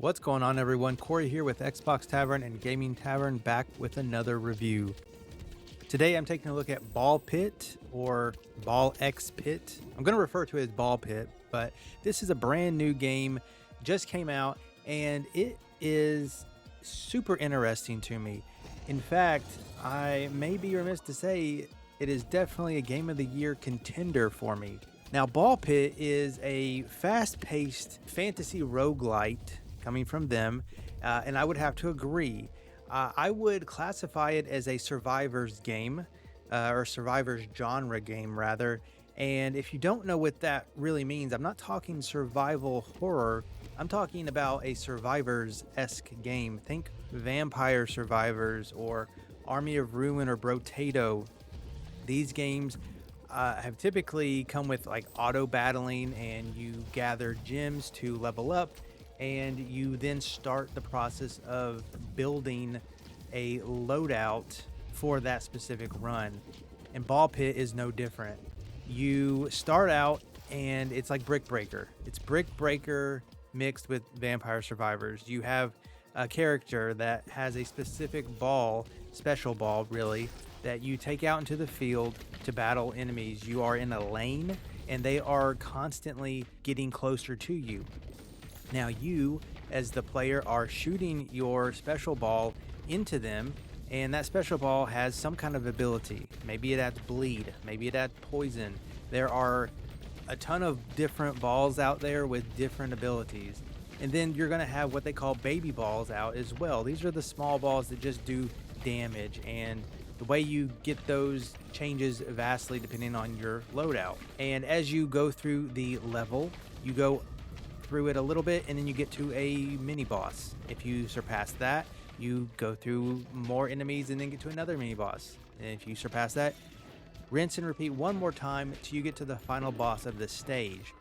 What's going on, everyone? Corey here with Xbox Tavern and Gaming Tavern, back with another review. Today I'm taking a look at Ball Pit, or Ball X Pit. I'm going to refer to it as Ball Pit, but this is a brand new game, just came out, and it is super interesting to me. In fact, I may be remiss to say it is definitely a Game of the Year contender for me. Now, Ball Pit is a fast-paced fantasy roguelite coming from them, and I would have to agree. I would classify it as a survivor's game, or survivor's genre game, rather. And if you don't know what that really means, I'm not talking survival horror. I'm talking about a survivors-esque game. Think Vampire Survivors or Army of Ruin or Brotato. These games have typically come with like auto battling, and you gather gems to level up, and you then start the process of building a loadout for that specific run. And Ball Pit is no different. You start out and it's like Brick Breaker. It's Brick Breaker mixed with Vampire Survivors. You have a character that has a specific ball, special ball really, that you take out into the field to battle enemies. You are in a lane and they are constantly getting closer to you. Now you, as the player, are shooting your special ball into them, and that special ball has some kind of ability. Maybe it adds bleed, maybe it adds poison. There are a ton of different balls out there with different abilities. And then you're going to have what they call baby balls out as well. These are the small balls that just do damage, and the way you get those changes vastly depending on your loadout. And as you go through the level, you go through it a little bit, and then you get to a mini boss. If you surpass that, you go through more enemies and then get to another mini boss. And if you surpass that, rinse and repeat one more time till you get to the final boss of the stage.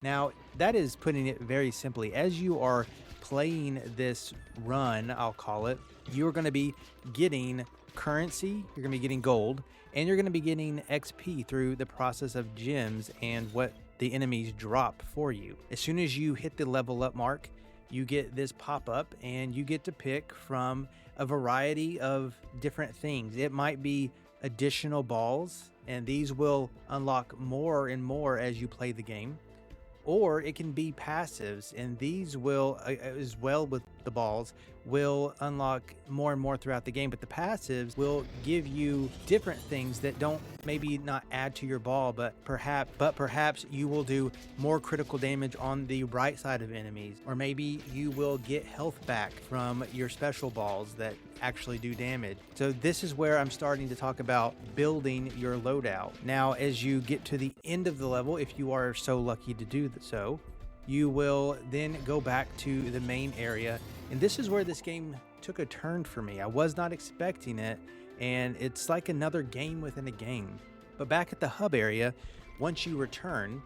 Now, that is putting it very simply. As you are playing this run, I'll call it, you're going to be getting currency, you're going to be getting gold, and you're going to be getting XP through the process of gems and what the enemies drop for you. As soon as you hit the level up mark, you get this pop-up and you get to pick from a variety of different things. It might be additional balls, and these will unlock more and more as you play the game. Or it can be passives, and these will, as well with the balls, will unlock more and more throughout the game. But the passives will give you different things that don't maybe not add to your ball, but perhaps you will do more critical damage on the right side of enemies. Or maybe you will get health back from your special balls that actually do damage. So this is where I'm starting to talk about building your loadout. Now, as you get to the end of the level, if you are so lucky to do so, you will then go back to the main area. And this is where this game took a turn for me. I was not expecting it, and it's like another game within a game. But back at the hub area, once you return,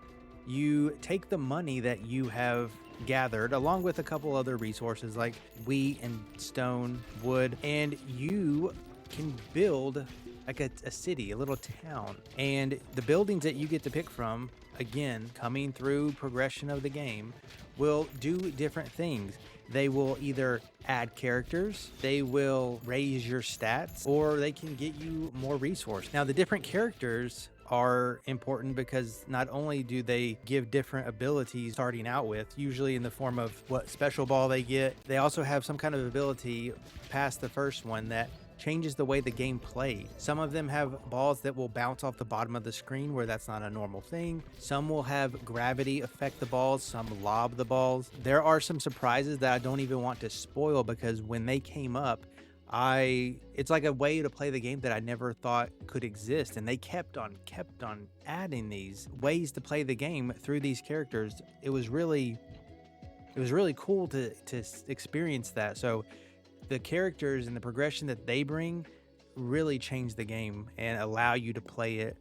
you take the money that you have gathered along with a couple other resources like wheat and stone, wood, and you can build like a city, a little town. And the buildings that you get to pick from, again, coming through progression of the game, will do different things. They will either add characters, they will raise your stats, or they can get you more resource. Now, the different characters are important because not only do they give different abilities starting out with, usually in the form of what special ball they get, they also have some kind of ability past the first one that changes the way the game plays. Some of them have balls that will bounce off the bottom of the screen where that's not a normal thing. Some will have gravity affect the balls, some lob the balls. There are some surprises that I don't even want to spoil because when they came up, it's like a way to play the game that I never thought could exist, and they kept on adding these ways to play the game through these characters. It was really cool to experience that. So the characters and the progression that they bring really change the game and allow you to play it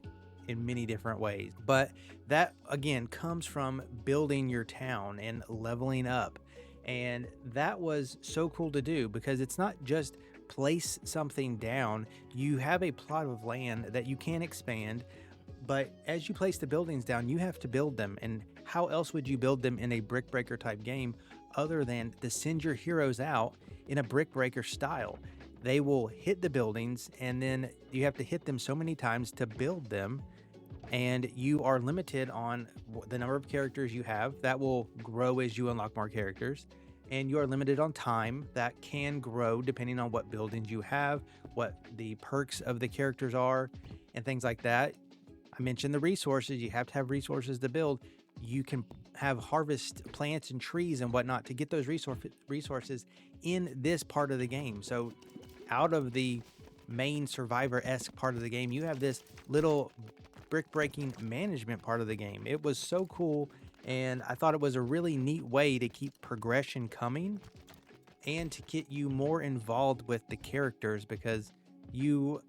in many different ways. But that again comes from building your town and leveling up. And that was so cool to do because it's not just place something down. You have a plot of land that you can expand, but as you place the buildings down, you have to build them. And how else would you build them in a brick breaker type game other than to send your heroes out in a brick breaker style. They will hit the buildings, and then you have to hit them so many times to build them, and you are limited on the number of characters you have. That will grow as you unlock more characters, and you are limited on time. That can grow depending on what buildings you have, what the perks of the characters are, and things like that. I mentioned the resources. You have to have resources to build. You can have harvest plants and trees and whatnot to get those resources in this part of the game. So out of the main survivor-esque part of the game, you have this little brick breaking management part of the game. It was so cool, and I thought it was a really neat way to keep progression coming and to get you more involved with the characters, because you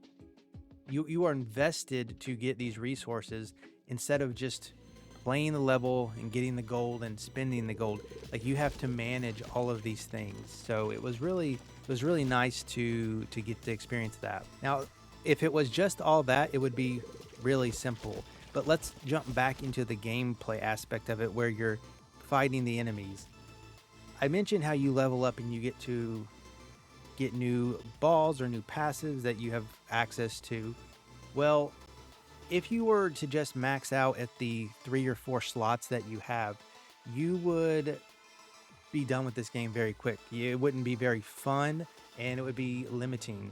are invested to get these resources instead of just playing the level and getting the gold and spending the gold. Like, you have to manage all of these things. So it was really nice to get to experience that. Now, if it was just all that, it would be really simple. But let's jump back into the gameplay aspect of it, where you're fighting the enemies. I mentioned how you level up and you get to get new balls or new passives that you have access to. Well, if you were to just max out at the 3 or 4 slots that you have, you would be done with this game very quick. It wouldn't be very fun, and it would be limiting.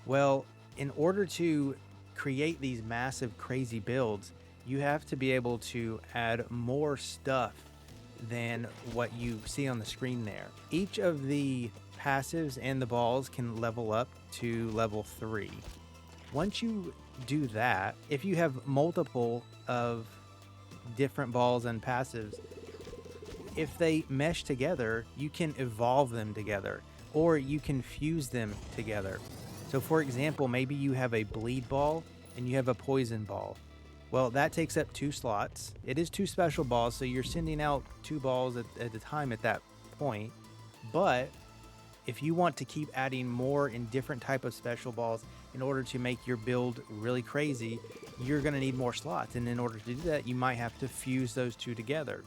Well, in order to create these massive, crazy builds, you have to be able to add more stuff than what you see on the screen there. Each of the passives and the balls can level up to level 3. Once you do that, if you have multiple of different balls and passives, if they mesh together, you can evolve them together, or you can fuse them together. So for example, maybe you have a bleed ball and you have a poison ball. Well, that takes up 2 slots. It is 2 special balls, so you're sending out 2 balls at a time at that point. But if you want to keep adding more in different type of special balls in order to make your build really crazy, you're going to need more slots. And in order to do that, you might have to fuse those 2 together.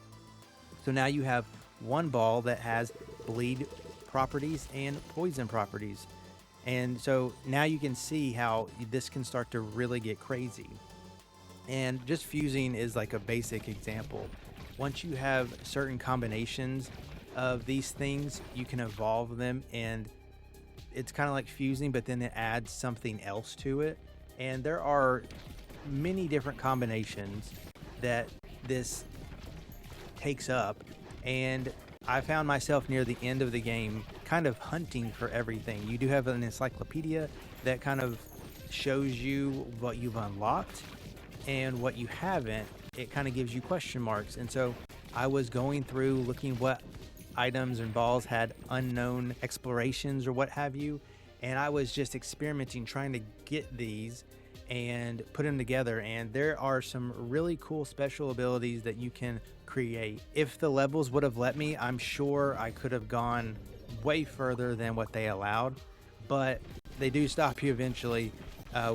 So now you have one ball that has bleed properties and poison properties. And so now you can see how this can start to really get crazy. And just fusing is like a basic example. Once you have certain combinations of these things, you can evolve them, and it's kind of like fusing, but then it adds something else to it. And there are many different combinations that this takes up, and I found myself near the end of the game kind of hunting for everything. You do have an encyclopedia that kind of shows you what you've unlocked and what you haven't. It kind of gives you question marks. And so I was going through looking what items and balls had unknown explorations or what have you, and I was just experimenting, trying to get these and put them together. And there are some really cool special abilities that you can create. If the levels would have let me, I'm sure I could have gone way further than what they allowed, but they do stop you eventually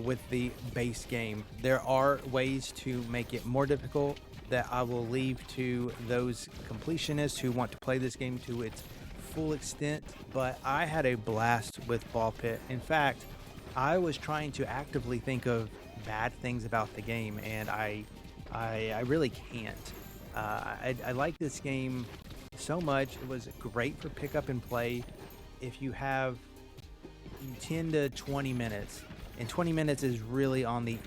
with the base game. There are ways to make it more difficult that I will leave to those completionists who want to play this game to its full extent, but I had a blast with Ball Pit. In fact, I was trying to actively think of bad things about the game, and I really can't. I like this game so much. It was great for pick up and play if you have 10 to 20 minutes, and 20 minutes is really on the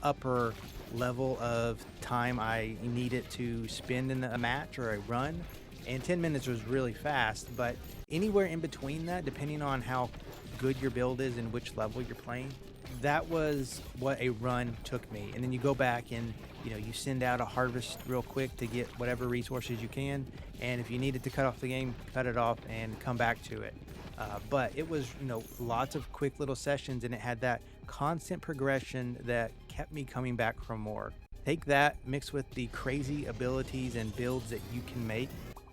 upper level of time I needed to spend in a match or a run, and 10 minutes was really fast. But anywhere in between that, depending on how good your build is and which level you're playing, that was what a run took me. And then you go back and you send out a harvest real quick to get whatever resources you can, and if you needed to cut off the game, cut it off and come back to it. But it was lots of quick little sessions, and it had that constant progression that kept me coming back for more. Take that mixed with the crazy abilities and builds that you can make,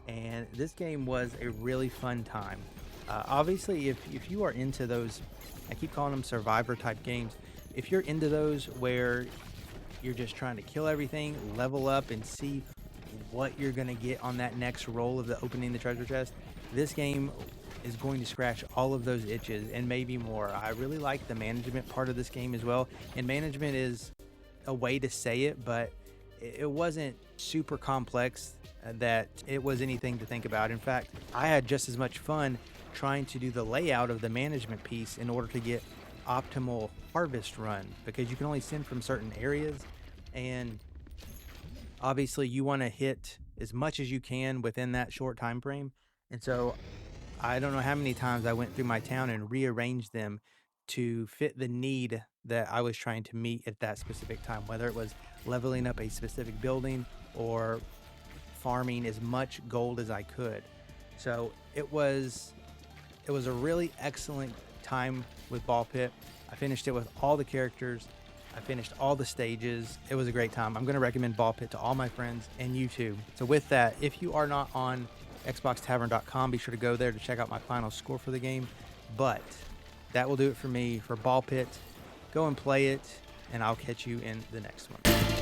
and this game was a really fun time. Obviously, if you are into those, I keep calling them survivor type games, if you're into those where you're just trying to kill everything, level up, and see what you're going to get on that next roll of the opening the treasure chest, this game is going to scratch all of those itches and maybe more. I really like the management part of this game as well. And management is a way to say it, but it wasn't super complex that it was anything to think about. In fact, I had just as much fun trying to do the layout of the management piece in order to get optimal harvest run, because you can only send from certain areas, and obviously you want to hit as much as you can within that short time frame. And so I don't know how many times I went through my town and rearranged them to fit the need that I was trying to meet at that specific time, whether it was leveling up a specific building or farming as much gold as I could. So it was a really excellent time with Ball Pit. I finished it with all the characters. I finished all the stages. It was a great time. I'm going to recommend Ball Pit to all my friends and you too. So with that, if you are not on xboxtavern.com, be sure to go there to check out my final score for the game. But that will do it for me for Ball Pit. Go and play it, and I'll catch you in the next one.